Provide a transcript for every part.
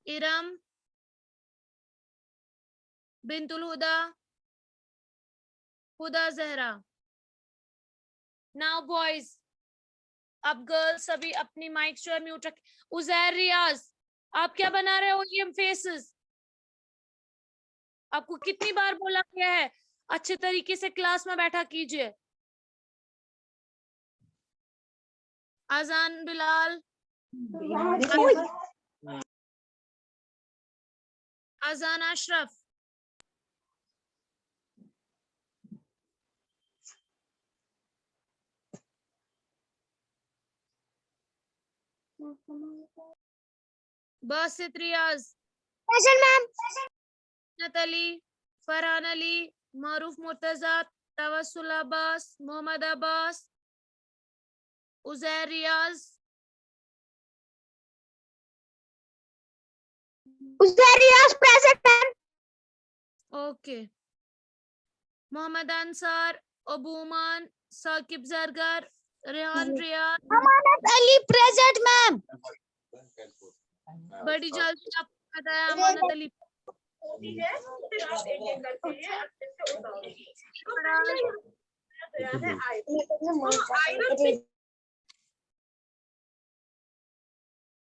इरम, बिंतुल हुदा, हुदा Zahra. Now boys, अब girls सभी अपनी माइक जो है म्यूट रख। उजैर, रियाज, आप क्या बना रहे हो ये फेसेस? आपको कितनी बार बोला गया है अच्छे तरीके से क्लास में बैठा कीजिए। अजान बिलाल, अजान Ashraf, Basit Riyaz, Jannat Ali, Farhan Ali, Maroof Murtaza, Tawassul Abbas, Mohammad Abbas, Uzair Riyaz, present. Okay. Mohammad Ansar, Abuman, Saqib Zargar, Rehan Riyaz. Amanat Ali present ma'am. बड़ी जल्दी आपको बताया Amanat Ali.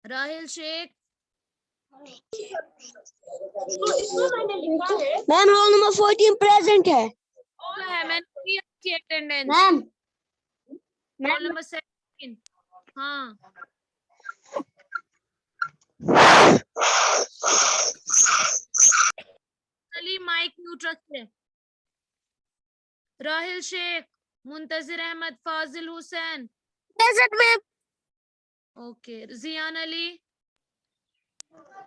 Rahil Shaikh, ma'am roll number 14 present है। मैंने की आपकी अटेंडेंस। Ma'am roll number 17। हाँ, अली माइक म्यूट रखिए। Rahil Shaikh, Muntazir Ahmad, Fazil Hussain, present ma'am. Okay. Ziyan Ali,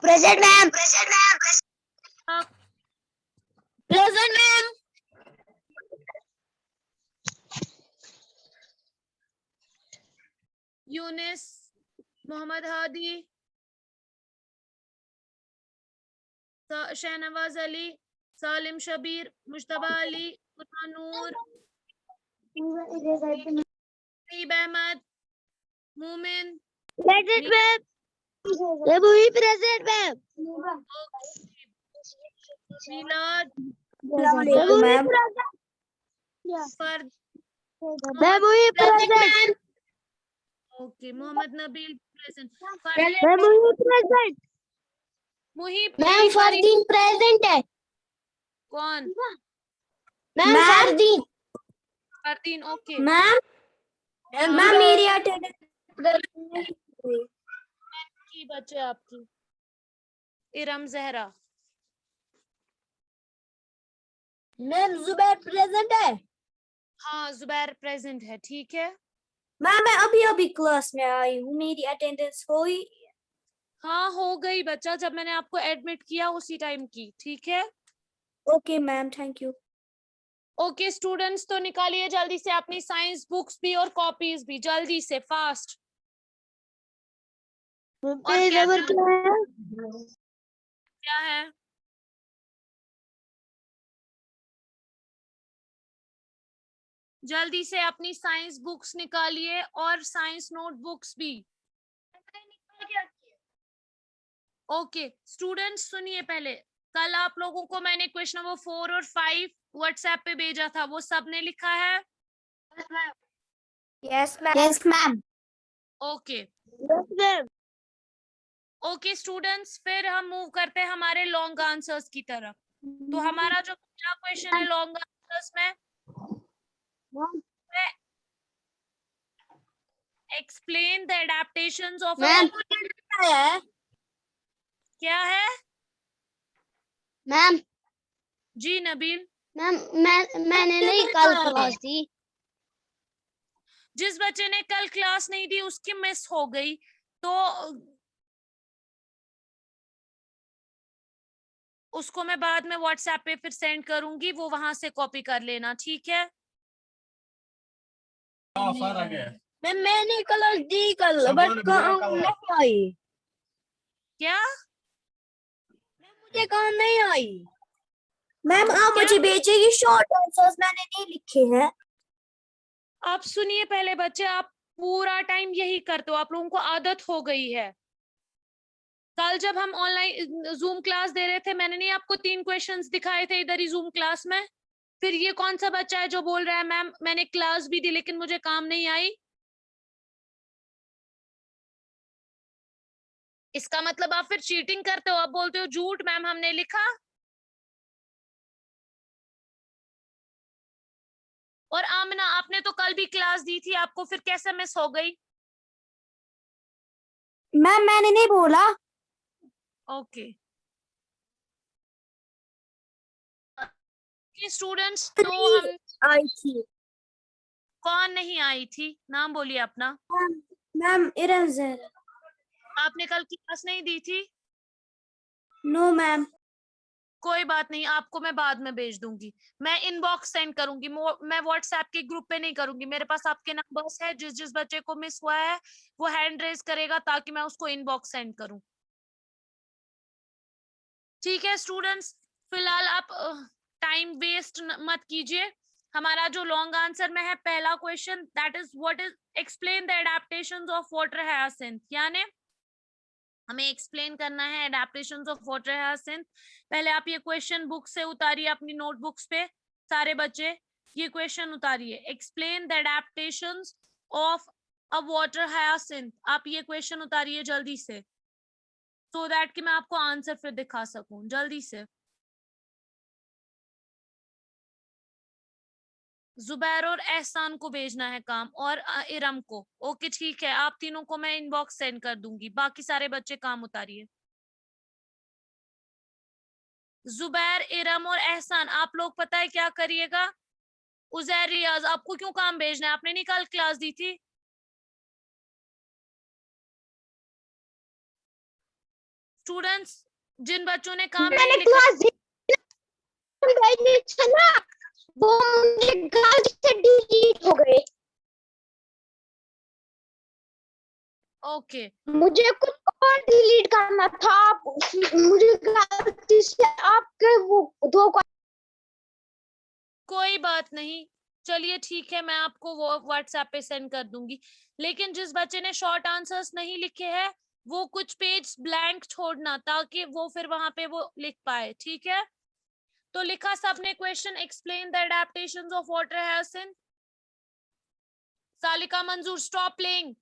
present ma'am. Present ma'am. Younis, Mohammad Hadi, Shahnawaz Ali, Salim Shabir, Mujtaba Ali, Noor, Naib Ahmad, Momin, present ma'am. ये वही प्रेजेंट मैम। मिलाद, मैम फर्द, मैं वही present. Okay. Mohammed Nabeel present. मैं वही प्रेजेंट। मुहिब मैम एक बारी। फरदीन प्रेजेंट है। कौन? Ma'am Fardeen. Fardeen, okay. Ma'am ma'am मेरी अटेंडेंस की बच्चे आपकी। इरम जहरा, मैम जुबैर प्रेजेंट है। हाँ जुबैर प्रेजेंट है, ठीक है। मैम मैं अभी अभी क्लास में आई हूँ, मेरी अटेंडेंस हुई। हाँ हो गई बच्चा, जब मैंने आपको एडमिट किया उसी टाइम की, ठीक है। Okay ma'am, thank you. Okay students, तो निकालिए जल्दी से अपनी साइंस बुक्स भी और कॉपीज भी, जल्दी से, फास्ट। और क्या है? जल्दी से अपनी साइंस बुक्स निकालिए और साइंस नोटबुक्स भी। ओके स्टूडेंट्स सुनिए, पहले कल आप लोगों को मैंने क्वेश्चन नंबर 4 और 5 व्हाट्सएप पे भेजा था, वो सबने लिखा है? Yes ma'am. Yes ma'am. Okay yes ma'am. Okay students, फिर हम मूव करते हैं हमारे लॉन्ग आंसर्स की तरफ। तो हमारा जो पहला क्वेश्चन है लॉन्ग आंसर्स में, explain the adaptations of ma'am क्या है? मैम जी नबील। मैम मैंने नहीं कल क्लास दी। जिस बच्चे ने कल क्लास नहीं दी उसकी मिस हो गई, तो उसको मैं बाद में व्हाट्सएप पे फिर सेंड करूंगी, वो वहां से कॉपी कर लेना, ठीक है। मैम मैंने क्लास दी कल, बट नहीं आई। क्या? मुझे कहाँ नहीं आई। मैम आप क्या? मुझे भेजिएगी, शॉर्ट आंसर्स मैंने नहीं लिखे हैं। आप सुनिए पहले बच्चे, आप पूरा टाइम यही करते हो, आप लोगों को आदत हो गई है। कल जब हम ऑनलाइन जूम क्लास दे रहे थे, मैंने नहीं आपको 3 क्वेश्चंस दिखाए थे इधर ही जूम क्लास में? फिर ये कौन सा बच्चा है जो बोल रहा है मैम मैंने क्लास भी दी लेकिन मुझे काम नहीं आई? इसका मतलब आप फिर चीटिंग करते हो, आप बोलते हो झूठ मैम हमने लिखा। और आमना आपने तो कल भी क्लास दी थी, आपको फिर कैसे मिस हो गई? मैम मैंने नहीं बोला। ओके स्टूडेंट्स, तो हम आई थी कौन नहीं आई थी? नाम बोलिए अपना। मैम इरम जहरा। आपने कल क्लास नहीं दी थी? No ma'am. कोई बात नहीं, आपको मैं बाद में भेज दूंगी। मैं इनबॉक्स सेंड करूंगी, मैं व्हाट्सएप के ग्रुप पे नहीं करूंगी। मेरे पास आपके नंबर्स है, जिस जिस बच्चे को मिस हुआ है वो हैंड रेज करेगा ताकि मैं उसको इनबॉक्स सेंड करूं। ठीक है स्टूडेंट्स, फिलहाल आप टाइम वेस्ट मत कीजिए। हमारा जो लॉन्ग आंसर में है पहला question, that is what is explain the adaptations of water hyacinth, यानी हमें एक्सप्लेन करना है एडेप्टेशंस ऑफ वाटर हायासिंथ। पहले आप ये क्वेश्चन बुक से उतारिए अपनी नोटबुक्स पे, सारे बच्चे ये क्वेश्चन उतारिए। Explain the adaptations of a water hyacinth, आप ये क्वेश्चन उतारिए जल्दी से, सो दैट कि मैं आपको आंसर फिर दिखा सकूं जल्दी से। जुबैर और एहसान को भेजना है काम, और इरम को। ओके ठीक है, आप तीनों को मैं इनबॉक्स सेंड कर दूंगी, बाकी सारे बच्चे काम उतारिए। जुबैर, इरम और एहसान, आप लोग पता है क्या करिएगा? उजैर, रियाज, आपको क्यों काम भेजना है? आपने नहीं कल क्लास दी थी? स्टूडेंट्स, जिन बच्चों ने काम नहीं मैंने लिखा, क्लास भेजी थी ना, वो मुझे गलती से डिलीट हो गए। ओके मुझे कुछ और डिलीट करना था। मुझे गलती से आपके वो दो कोई बात नहीं, चलिए ठीक है, मैं आपको वो व्हाट्सएप पे सेंड कर दूंगी। लेकिन जिस बच्चे ने शॉर्ट आंसर्स नहीं लिखे हैं वो कुछ पेज ब्लैंक छोड़ना, ताकि वो फिर वहां पे वो लिख पाए, ठीक है? तो लिखा सबने question, explain the adaptations of water hyacinth. Salika Manzoor, stop playing.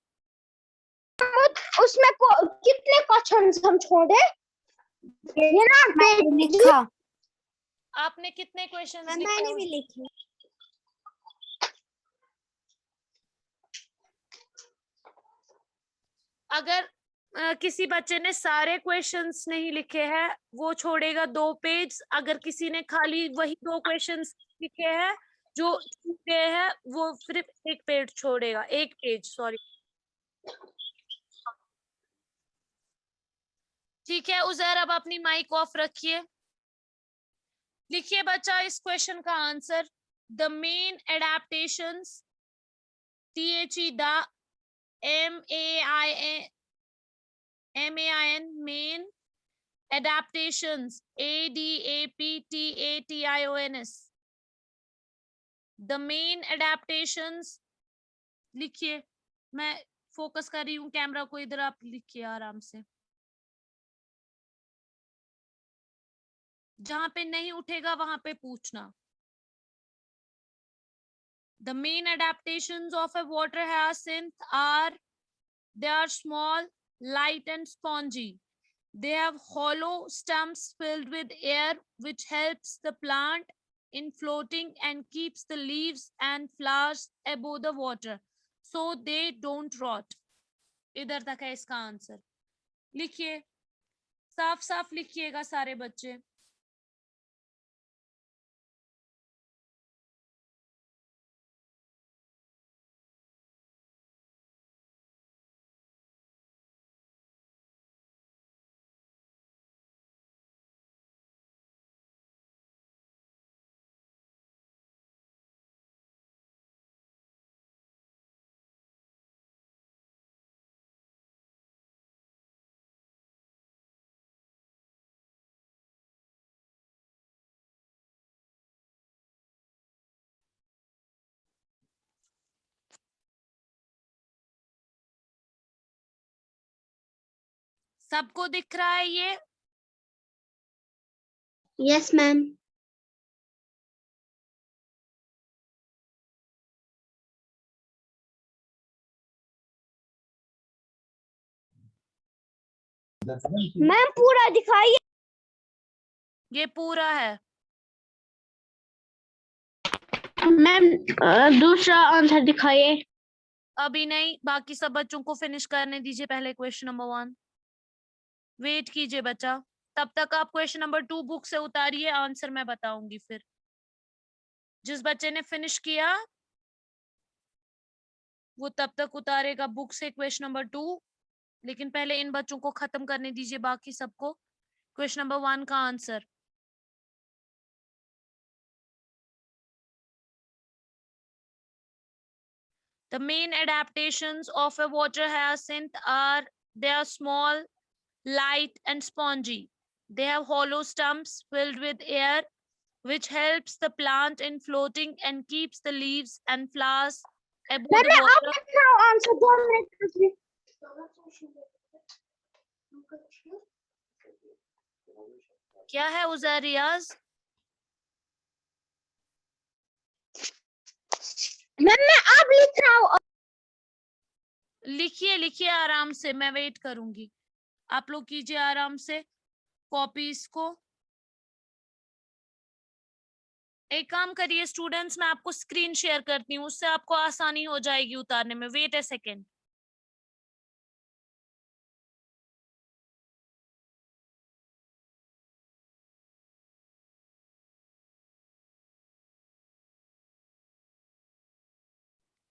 उसमें कितने क्वेश्चंस हम छोड़े? ये ना लिखा। आपने कितने क्वेश्चंस लिखे मैंने हैं? भी लिखी। अगर किसी बच्चे ने सारे क्वेश्चंस नहीं लिखे हैं वो छोड़ेगा 2 पेज। अगर किसी ने खाली वही 2 क्वेश्चंस लिखे हैं जो छूट गए हैं, वो सिर्फ 1 पेज छोड़ेगा, 1 पेज, सॉरी। ठीक है उजैर, अब अपनी माइक ऑफ रखिए। लिखिए बच्चा इस क्वेश्चन का answer. The main adaptations, THE, the, MAIN, main adaptations, ADAPTATIONS, the main adaptations। लिखिए, मैं फोकस कर रही हूँ कैमरा को, इधर आप लिखिए आराम से। जहां पे नहीं उठेगा वहां पे पूछना। The main adaptations of a water hyacinth are, they are small, light and spongy. They have hollow stumps filled with air, which helps the plant in floating and keeps the leaves and flowers above the water, so they don't rot. इधर तक है इसका answer. लिखिए, साफ साफ लिखिएगा सारे बच्चे। सबको दिख रहा है ये? Yes ma'am. मैम पूरा दिखाइए। ये पूरा है। मैम दूसरा आंसर दिखाइए। अभी नहीं, बाकी सब बच्चों को फिनिश करने दीजिए पहले क्वेश्चन नंबर 1। वेट कीजिए बच्चा, तब तक आप क्वेश्चन नंबर 2 बुक से उतारिए, आंसर मैं बताऊंगी फिर। जिस बच्चे ने फिनिश किया वो तब तक उतारेगा बुक से क्वेश्चन नंबर 2, लेकिन पहले इन बच्चों को खत्म करने दीजिए बाकी सबको क्वेश्चन नंबर 1 का answer. The main adaptations of a water hyacinth are they are small, light, and spongy. They have hollow stumps filled with air, which helps the plant in floating and keeps the leaves and flowers above the water. Answer 2 minute. क्या है उज़ैर रियाज? Ma'am मैं अब लिख रहा हूँ। लिखिए लिखिए आराम से, मैं वेट करूंगी। आप लोग कीजिए आराम से कॉपीज को। एक काम करिए स्टूडेंट्स, मैं आपको स्क्रीन शेयर करती हूँ, उससे आपको आसानी हो जाएगी उतारने में। वेट ए सेकेंड।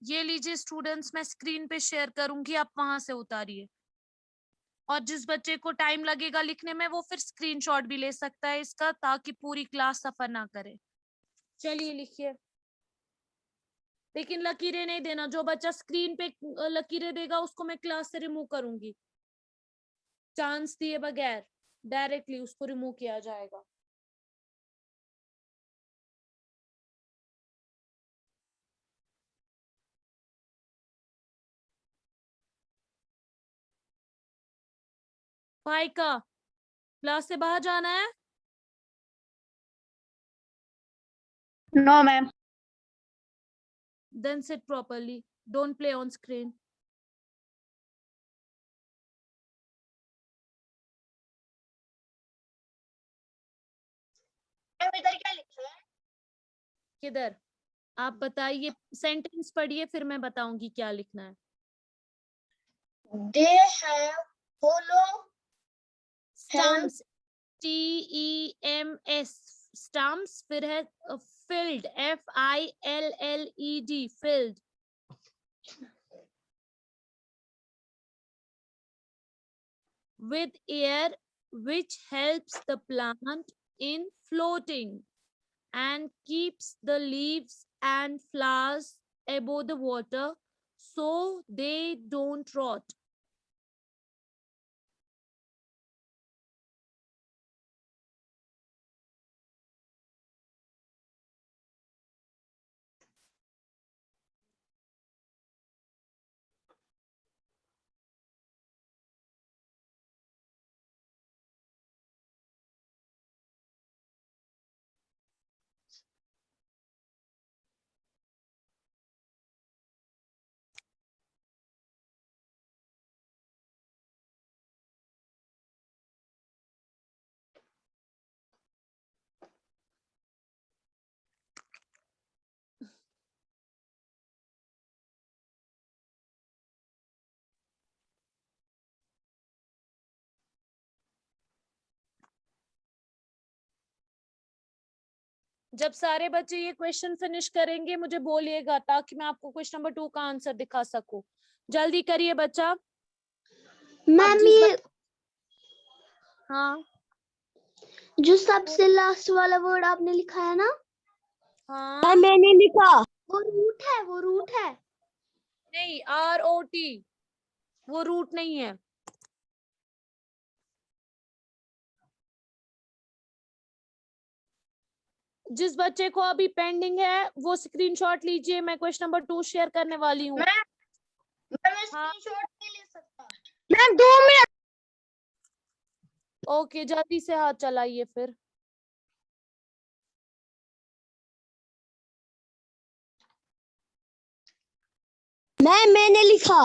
ये लीजिए स्टूडेंट्स, मैं स्क्रीन पे शेयर करूंगी, आप वहां से उतारिए। और जिस बच्चे को टाइम लगेगा लिखने में वो फिर स्क्रीनशॉट भी ले सकता है इसका, ताकि पूरी क्लास सफर ना करे। चलिए लिखिए, लेकिन लकीरें नहीं देना। जो बच्चा स्क्रीन पे लकीरें देगा उसको मैं क्लास से रिमूव करूंगी, चांस दिए बगैर डायरेक्टली उसको रिमूव किया जाएगा। भाई का क्लास से बाहर जाना है? No ma'am. Then sit properly. Don't play on screen. इधर क्या लिखा है? किधर? आप बताइए, सेंटेंस पढ़िए फिर मैं बताऊंगी क्या लिखना है। They have hollow Stumps, TEMS, stumps, फिर है filled, FILLED, filled. With air, which helps the plant in floating and keeps the leaves and flowers above the water so they don't rot. जब सारे बच्चे ये क्वेश्चन फिनिश करेंगे मुझे बोलिएगा, ताकि मैं आपको क्वेश्चन नंबर 2 का आंसर दिखा सकूं। जल्दी करिए बच्चा। मैम ये हाँ जो सबसे लास्ट वाला वर्ड आपने लिखा है ना? हाँ मैंने लिखा। वो रूट है, वो रूट है। नहीं, ROT, वो रूट नहीं है। जिस बच्चे को अभी पेंडिंग है वो स्क्रीनशॉट लीजिए, मैं क्वेश्चन नंबर 2 शेयर करने वाली हूँ। मैं स्क्रीनशॉट नहीं ले सकता। Ma'am 2 minute. ओके, जल्दी से हाथ चलाइए फिर। मैंने लिखा।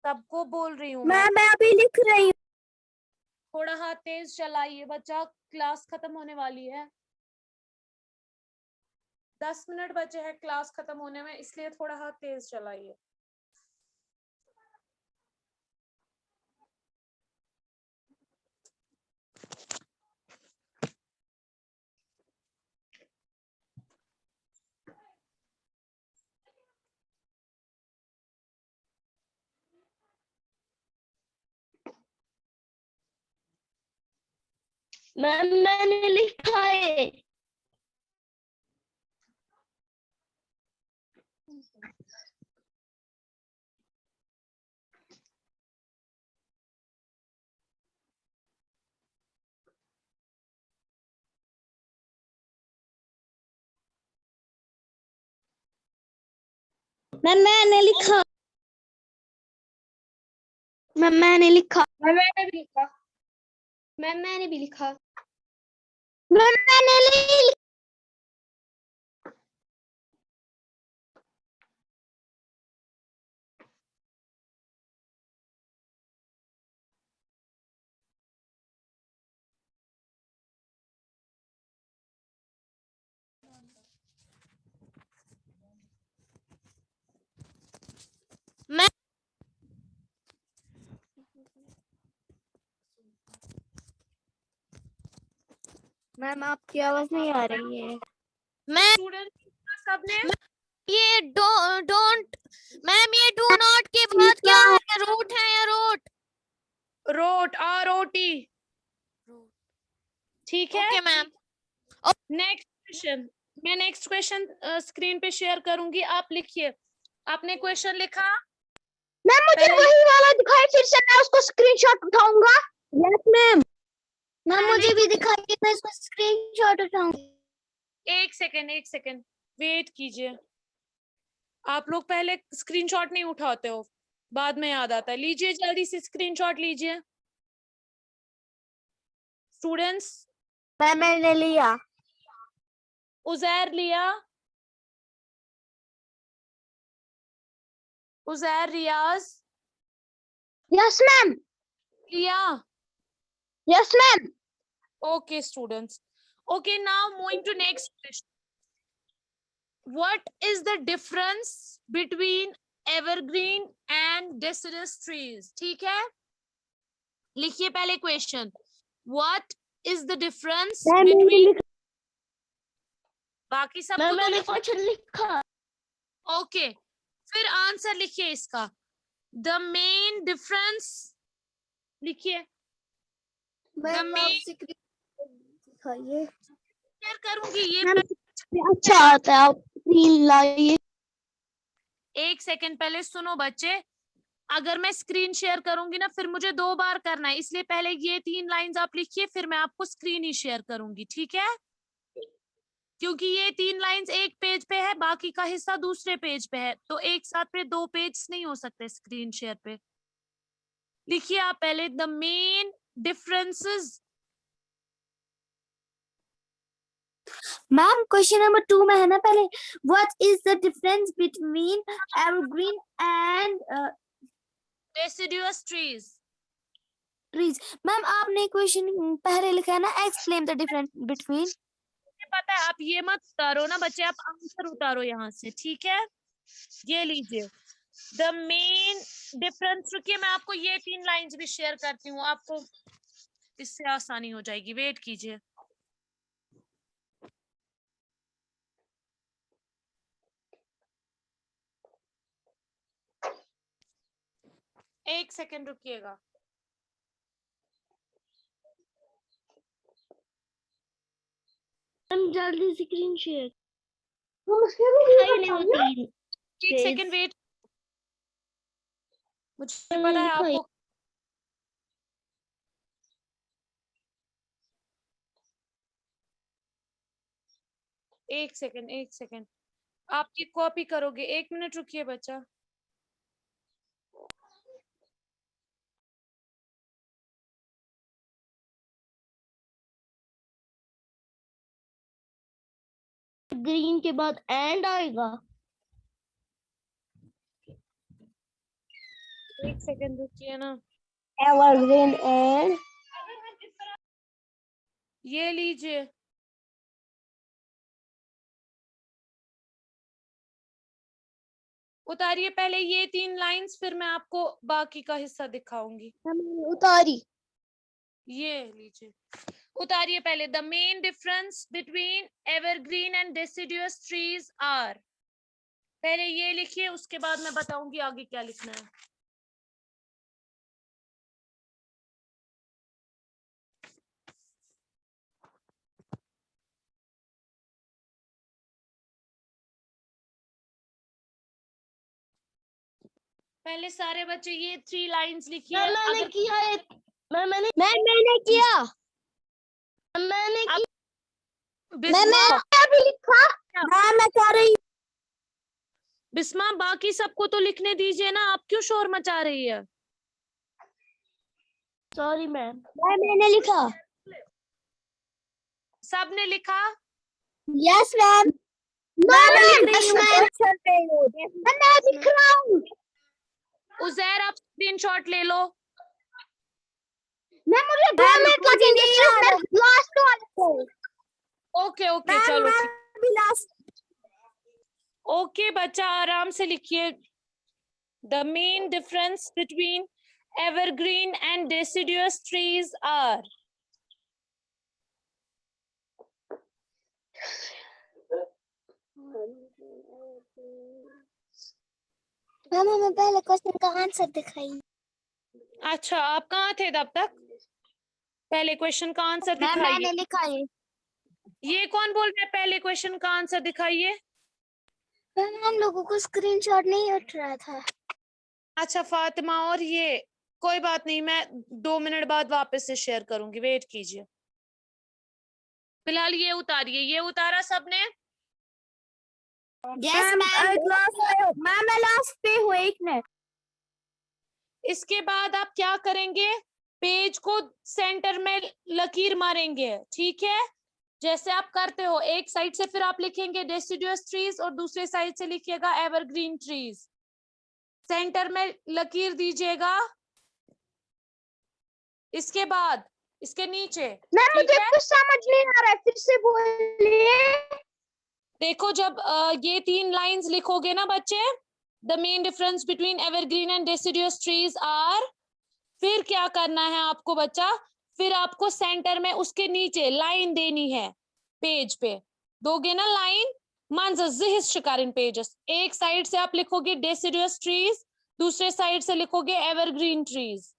सबको बोल रही हूँ मैं अभी लिख रही हूँ। थोड़ा हाथ तेज चलाइए बच्चा, क्लास खत्म होने वाली है। 10 मिनट बचे हैं क्लास खत्म होने में, इसलिए थोड़ा हाथ तेज चलाइए। मैम मैंने लिखा है। मैम मैंने लिखा। मैम मैंने लिखा। मैंने भी लिखा। मैम मैंने भी लिखा। मैम मैंने लिखा। मैम आपकी आवाज नहीं आ रही है। मैम स्टूडेंट सबने ये डोंट मैम ये डू नॉट के बाद क्या है? रूट है या रोट? रोट, ROT, ठीक है। Okay ma'am. नेक्स्ट क्वेश्चन, मैं नेक्स्ट क्वेश्चन स्क्रीन पे शेयर करूंगी, आप लिखिए। आपने क्वेश्चन लिखा? मैम मुझे पहले- वही वाला दिखाई, फिर से मैं उसको स्क्रीनशॉट उठाऊंगा। Yes ma'am. मैम मुझे भी दिखाइए, मैं इसको स्क्रीनशॉट उठाऊंगी। एक सेकेंड वेट कीजिए। आप लोग पहले स्क्रीनशॉट नहीं उठाते हो, बाद में याद आता है। लीजिए जल्दी से स्क्रीनशॉट लीजिए स्टूडेंट्स। मैम मैंने लिया। उजैर लिया? उजैर, रियाज यस मैम। लिया? Yes ma'am. Okay, students. Okay, now moving to next question. What is the difference between evergreen and deciduous trees? ठीक है, लिखिए पहले question. What is the difference between? बाकी सबको तो मैंने क्वेश्चन लिखा। ओके, फिर आंसर लिखिए इसका। The main difference लिखिए। The main दिखाइए। शेयर करूंगी ये अच्छा आता है, आप स्क्रीन लाइए। एक सेकंड पहले सुनो बच्चे। अगर मैं स्क्रीन शेयर करूंगी ना, फिर मुझे 2 बार करना है, इसलिए पहले ये 3 लाइंस आप लिखिए, फिर मैं आपको स्क्रीन ही शेयर करूंगी, ठीक है? क्योंकि ये 3 लाइंस एक पेज पे है, बाकी का हिस्सा दूसरे पेज पे है, तो एक साथ पे 2 पेज नहीं हो सकते स्क्रीन शेयर पे। लिखिए आप पहले the main differences. Ma'am question number 2 में है ना पहले, what is the difference between evergreen and deciduous trees. Trees. Ma'am आपने क्वेश्चन पहले लिखा है ना, एक्सप्लेन द डिफरेंस बिटवीन। पता है, आप ये मत उतारो ना बच्चे, आप आंसर उतारो यहाँ से, ठीक है? ये लीजिए द मेन डिफरेंस। रुकिए, मैं आपको ये 3 लाइंस भी शेयर करती हूँ, आपको इससे आसानी हो जाएगी। वेट कीजिए। एक सेकंड रुकिएगा। मैम जल्दी स्क्रीन शेयर। एक सेकंड वेट, मुझे पता है आपको। एक सेकंड आप ये कॉपी करोगे, 1 मिनट रुकिए बच्चा। एवरग्रीन के बाद एंड आएगा। एक सेकंड रुकिए ना, एवरग्रीन एंड ये लीजिए। उतारिए पहले ये 3 लाइंस, फिर मैं आपको बाकी का हिस्सा दिखाऊंगी। उतारी। ये लीजिए, उतारिए पहले। The main difference between evergreen and deciduous trees are, पहले ये लिखिए, उसके बाद मैं बताऊंगी आगे क्या लिखना है। पहले सारे बच्चे ये 3 लाइंस लिखिए। मैंने अगर किया है। मैंने किया। मैंने अब मैं अभी लिखा। मैं कह रही बिस्मा बाकी सबको तो लिखने दीजिए ना, आप क्यों शोर मचा रही है? Sorry ma'am. मैंने लिखा। सबने लिखा? Yes ma'am. मैं लिख रहा हूँ। उजैर आप स्क्रीनशॉट ले लो। मैं मुझे 2 मिनट लगेंगे सिर्फ, मैं लास्ट वाले को। ओके ओके चलो ठीक। भी लास्ट। ओके बच्चा आराम से लिखिए। The main difference between evergreen and deciduous trees are. Ma'am हमें पहले क्वेश्चन का आंसर दिखाइए। अच्छा आप कहाँ थे तब तक? पहले क्वेश्चन का आंसर मैंने दिखाइए। लिखा है। ये कौन बोल रहा है पहले क्वेश्चन का आंसर दिखाइए? मैम हम लोगों को स्क्रीनशॉट नहीं उठ रहा था। अच्छा फातिमा, और ये कोई बात नहीं, मैं 2 मिनट बाद वापस से शेयर करूंगी, वेट कीजिए। फिलहाल ये उतारिए। ये उतारा सबने? Yes ma'am. मैं लास्ट पे हूँ, 1 मिनट। इसके बाद आप क्या करेंगे? पेज को सेंटर में लकीर मारेंगे, ठीक है? जैसे आप करते हो, एक साइड से फिर आप लिखेंगे डेसिडुअस ट्रीज और दूसरे साइड से लिखिएगा एवरग्रीन ट्रीज। सेंटर में लकीर दीजिएगा। इसके बाद इसके नीचे, मुझे कुछ समझ नहीं आ रहा है, फिर से बोलिए। देखो जब ये 3 लाइंस लिखोगे ना बच्चे, the main difference between evergreen and deciduous trees are, फिर क्या करना है आपको बच्चा? फिर आपको सेंटर में उसके नीचे लाइन देनी है। पेज पे दोगे ना लाइन, मांजर जिहिस शिकारिन पेजेस। एक साइड से आप लिखोगे डेसिडुअस ट्रीज, दूसरे साइड से लिखोगे एवरग्रीन ट्रीज।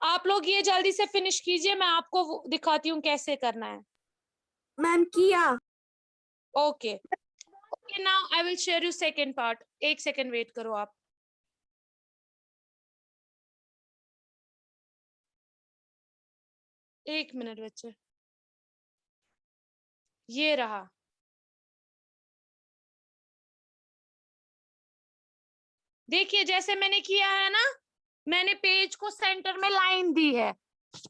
आप लोग ये जल्दी से फिनिश कीजिए, मैं आपको दिखाती हूँ कैसे करना है। मैम किया। Okay okay, now I will share you second part. एक सेकेंड वेट करो आप। एक मिनट बच्चे, ये रहा। देखिए जैसे मैंने किया है ना, मैंने पेज को सेंटर में लाइन दी है।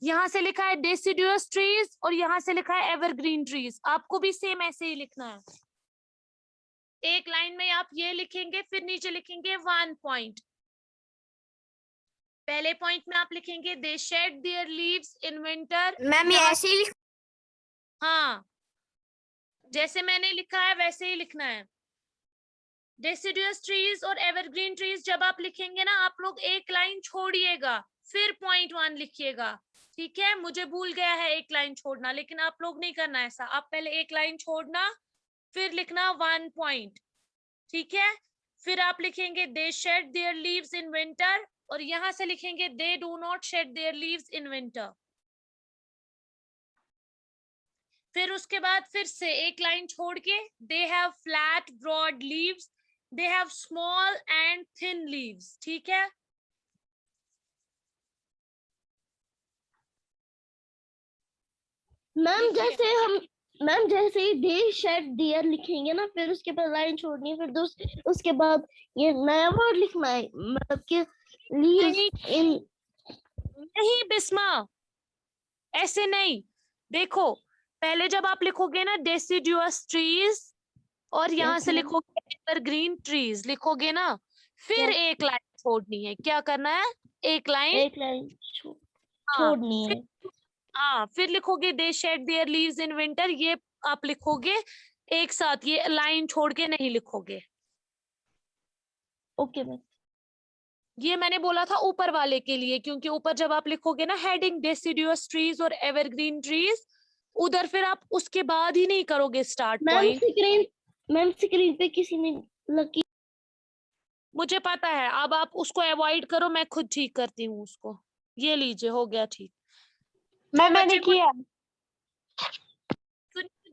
यहाँ से लिखा है डेसिडुअस ट्रीज और यहाँ से लिखा है एवरग्रीन ट्रीज। आपको भी सेम ऐसे ही लिखना है। एक लाइन में आप ये लिखेंगे, फिर नीचे लिखेंगे 1 पॉइंट। पहले पॉइंट में आप लिखेंगे they shed their leaves in winter. Ma'am ये ऐसे ही हाँ, जैसे मैंने लिखा है वैसे ही लिखना है। डेसिडुअस ट्रीज और एवरग्रीन ट्रीज जब आप लिखेंगे ना, आप लोग एक लाइन छोड़िएगा, फिर पॉइंट 1 लिखिएगा, ठीक है? मुझे भूल गया है एक लाइन छोड़ना, लेकिन आप लोग नहीं करना ऐसा। आप पहले एक लाइन छोड़ना, फिर लिखना 1 पॉइंट, ठीक है? फिर आप लिखेंगे they shed their leaves in winter, और यहां से लिखेंगे they do not shed their leaves in winter. फिर उसके बाद फिर से एक लाइन छोड़ के they have flat broad leaves, they have small and thin leaves, ठीक है? मैम जैसे ही दे शेड डियर लिखेंगे ना, फिर उसके बाद लाइन छोड़नी है, फिर उसके बाद ये नया वर्ड लिखना है, मतलब कि लीव्स इन। नहीं बिस्मा, ऐसे नहीं। देखो पहले जब आप लिखोगे ना डेसिडुअस ट्रीज और यहाँ से ma'am. लिखोगे एवरग्रीन ट्रीज लिखोगे ना, फिर Yes. एक लाइन छोड़नी है। क्या करना है? एक लाइन एक लाइन छोड़नी है। हाँ, फिर लिखोगे they shed their leaves in winter, ये आप लिखोगे एक साथ, ये लाइन छोड़ के नहीं लिखोगे। Okay ma'am. ये मैंने बोला था ऊपर वाले के लिए, क्योंकि ऊपर जब आप लिखोगे ना हेडिंग डेसिडुअस ट्रीज और एवरग्रीन ट्रीज, उधर फिर आप उसके बाद ही नहीं करोगे स्टार्ट पॉइंट। मैम स्क्रीन पे किसी ने लकी। मुझे पता है, अब आप उसको अवॉइड करो, मैं खुद ठीक करती हूँ उसको। ये लीजिए, हो गया ठीक। मैंने किया।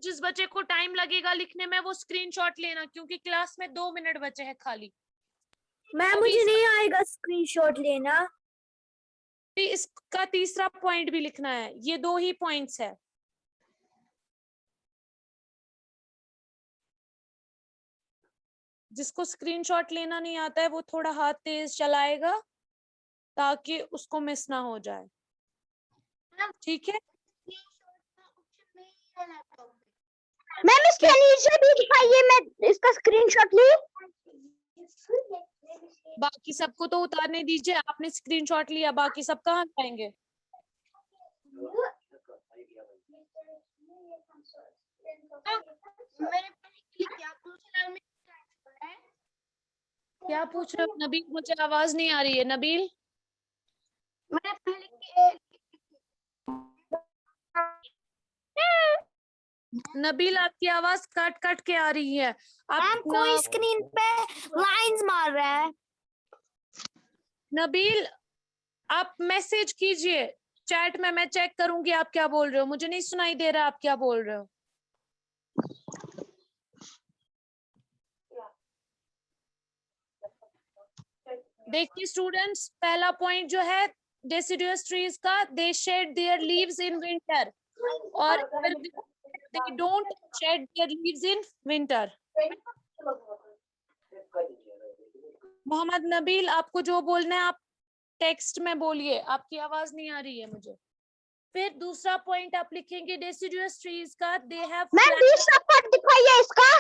जिस बच्चे को टाइम लगेगा लिखने में वो स्क्रीनशॉट लेना, क्योंकि क्लास में 2 मिनट बचे हैं खाली। मैम मुझे नहीं आएगा स्क्रीनशॉट लेना। इसका तीसरा पॉइंट भी लिखना है, ये 2 ही पॉइंट्स है। जिसको स्क्रीनशॉट लेना नहीं आता है वो थोड़ा हाथ तेज चलाएगा ताकि उसको मिस ना हो जाए, ठीक है? मैम इसके नीचे भी दिखाइए, मैं इसका स्क्रीनशॉट ली। बाकी सबको तो उतारने दीजिए, आपने स्क्रीनशॉट लिया, बाकी सब कहाँ जाएंगे? क्या पूछ रहे हो नबील? मुझे आवाज नहीं आ रही है नबील। नबील आपकी आवाज कट कट के आ रही है। मैम कोई स्क्रीन पे लाइंस मार रहा है। नबील आप मैसेज कीजिए चैट में, मैं चेक करूंगी आप क्या बोल रहे हो। मुझे नहीं सुनाई दे रहा आप क्या बोल रहे हो। देखिए स्टूडेंट्स, पहला पॉइंट जो है डेसिडुअस ट्रीज का, they shed their leaves in winter, और they don't shed their leaves in winter. Mohammad Nabeel आपको जो बोलना है आप टेक्स्ट में बोलिए, आपकी आवाज नहीं आ रही है मुझे। फिर दूसरा पॉइंट आप लिखेंगे डेसिडुअस ट्रीज का, दे हैव मैम दूसरा पार्ट दिखाइए इसका।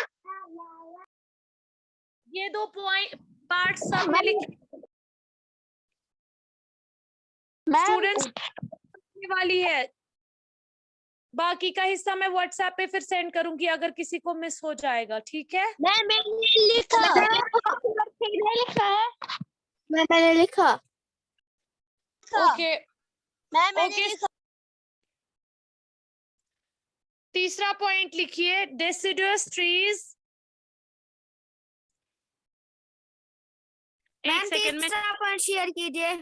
ये 2 पॉइंट पार्ट सब में लिखे स्टूडेंट्स वाली है। बाकी का हिस्सा मैं व्हाट्सएप पे फिर सेंड करूंगी अगर किसी को मिस हो जाएगा, ठीक है? मैंने लिखा है। मैंने लिखा। ओके मैंने ओके। तीसरा पॉइंट लिखिए डेसिडुअस ट्रीज। एक सेकंड में, तीसरा पॉइंट शेयर कीजिए।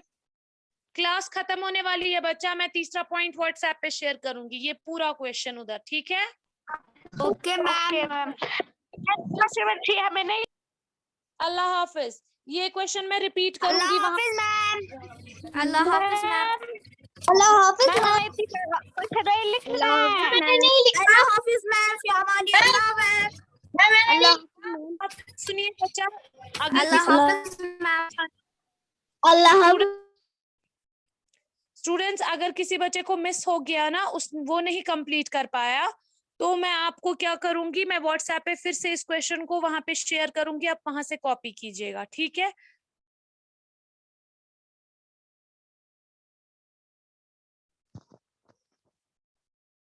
क्लास खत्म होने वाली है बच्चा, मैं तीसरा पॉइंट व्हाट्सएप पे शेयर करूंगी, ये पूरा क्वेश्चन उधर, ठीक है? Okay ma'am. हमें नहीं। अल्लाह हाफिज। ये क्वेश्चन मैं रिपीट करूंगी वहां। अल्लाह हाफिज मैम। अल्लाह हाफिज मैम। कुछ नहीं लिखना है। अल्लाह हाफिज मैम। शाबानी अल्लाह। सुनिए बच्चा, अगर अल्लाह किसी हाफिज मैम। अल्लाह हाफिज। स्टूडेंट्स अगर किसी बच्चे को मिस हो गया ना, वो नहीं कंप्लीट कर पाया, तो मैं आपको क्या करूंगी, मैं व्हाट्सएप पे फिर से इस क्वेश्चन को वहां पे शेयर करूंगी, आप वहां से कॉपी कीजिएगा, ठीक है?